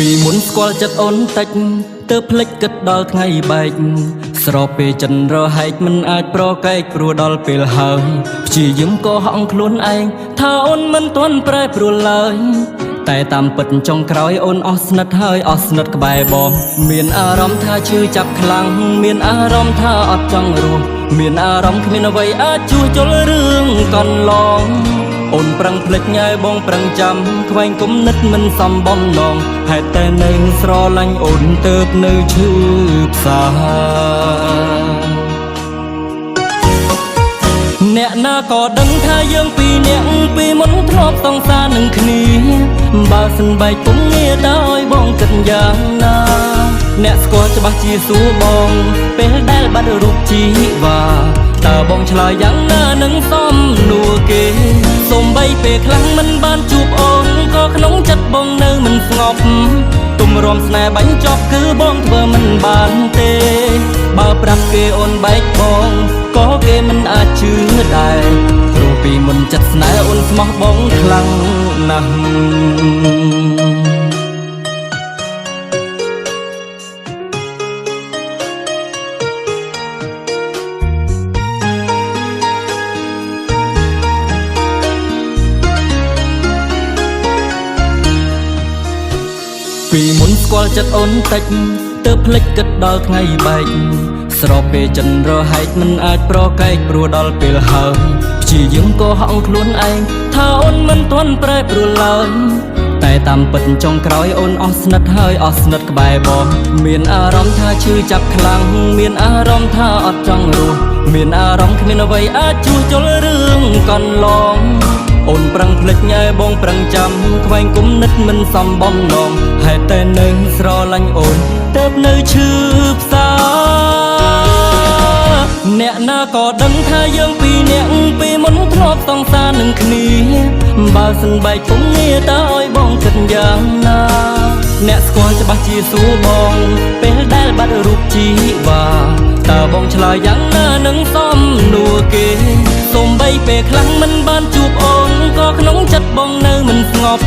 ពីមុនស្គាល់ចិត្តអូនតិចទើបភ្លេចគិតដល់ថ្ងៃបែកស្រពេចិនរហែកមិនអាចប្រកែកព្រោះដល់ពេលហើយព្យាយាមកុហកខ្លួនឯងថាអូនមិនទាន់ប្រែប្រួលឡើយតែតាមពិតចុងក្រោយអូនអស់ស្និទ្ធហើយអស់ស្និទ្ធក្បែរបងមានអារម្មណ៍ថាឈឺចាប់ខ្លាំងមានអារម្មណ៍ថាអត់ចង់រស់មានអារម្មណ៍គ្មានអ្វីអាចជួសជុលរឿងកន្លងអូនប្រឹងភ្លេចញ៉ែបងប្រឹងចាំខ្វែងគំនិតមិនសមបំណងហេតុតែនៅស្រឡាញ់អូនទៅបនៅឈឺផ្សាអ្នកណាក៏ដឹងថាយើងពីរនាក់ពីមុនធ្លាប់សង្សារនឹងគ្នាបើសិនបែកពុំងារតើឲ្យបងគិតយ៉ាងណាអ្នកស្គាល់ច្បាស់ជាសួរបងពេលដែលបាត់រូបជីវ៉ាតើបងឆ្លើយយ៉ាងណានឹងសំណួរគេសូម្បីពេលខ្លាំងមិនបានជួបអូនក៏ក្នុងចិត្តបងនៅមិនស្ងប់ទុំរំស្នេហ៍បាញ់ចប់គឺបងធ្វើមិនបានទេបើប្រាប់គេអូនបែកបងក៏គេមិនអាចជឿដែរព្រោះពីមុនចិត្តស្នេហ៍អូនស្មោះបងខ្លាំងណាស់ពីមុនស្គាល់ចិត្តអូនតិចទើបភ្លេចគិតដល់ថ្ងៃបែកស្រពេចិនរហែកមិនអាចប្រកែកព្រោះដល់ពេលហើយព្យាយាមកុហកខ្លួនឯងថាអូនមិនទាន់ប្រែប្រួលឡើយតែតាមពិតចុងក្រោយអូនអស់ស្និទ្ធហើយអស់ស្និទ្ធក្បែរបងមានអារម្មណ៍ថាឈឺចាប់ខ្លាំងមានអារម្មណ៍ថាអត់ចង់រស់មានអារម្មណ៍គ្មានអ្វីអាចជួសជុលរឿងកន្លងអូនប្រឹងភ្លេចញ៉ែបងប្រឹងចាំខ្វែងគំនិតមិនសមបំណងហេតុតែនៅស្រឡាញ់អូនទៅបនៅឈឺផ្សាអ្នកណាក៏ដឹងថាយើងពីរនាក់ពីមុនធ្លាប់សង្សារនឹងគ្នាបើសិនបែកពុំងារតើឲ្យបងគិតយ៉ាងណាអ្នកស្គាល់ច្បាស់ជាសួរបងពេលដែលបាត់រូបជីវ៉ាតើបងឆ្លើយយ៉ាងណានឹងសំណួរគេសូម្បីពេលខ្លាំងមិនបានជួបអូនក៏ក្នុងចិត្តបងនៅមិនស្ងប់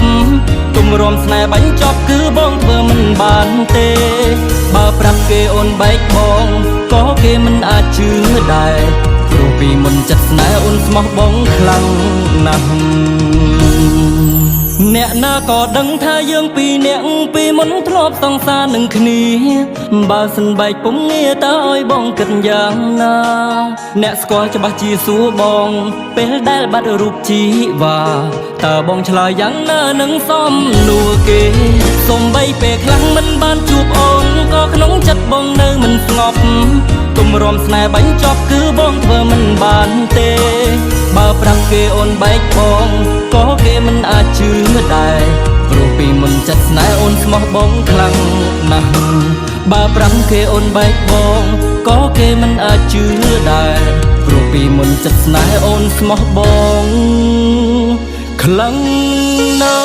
ទុំរំស្នេហ៍បាញ់ចប់គឺបងធ្វើមិនបានទេបើប្រាប់គេអូនបែកបងក៏គេមិនអាចជឿដែរព្រោះពីមុនចិត្តស្នេហ៍អូនស្មោះបងខ្លាំងណាស់អ្នកណាក៏ដឹងថាយើងពីរនាក់ពីមុនធ្លាប់សង្សារនឹងគ្នាបើសិនបែកពុំងារតើឲ្យបងគិតយ៉ាងណាអ្នកស្គាល់ច្បាស់ជាសួរបងពេលដែលបាត់រូបជីវ៉ាតើបងឆ្លើយយ៉ាងណានឹងសំណួរគេសូម្បីពេលខ្លាំងមិនបានជួបអូនក៏ក្នុងចិត្តបងនៅមិនស្ងប់ទុំរំស្នេហ៍បាញ់ចប់គឺបងធ្វើមិនបានទេបើប្រាប់គេអូនបែកបងក៏គេមិនអាចជឿដែរព្រោះពីមុនចិត្តស្នេហ៍អូនស្មោះបងខ្លាំងណាស់បើប្រាប់គេអូនបែកបងក៏គេមិនអាចជឿដែរព្រោះពីមុនចិត្តស្នេហ៍អូនស្មោះបងខ្លាំងណាស់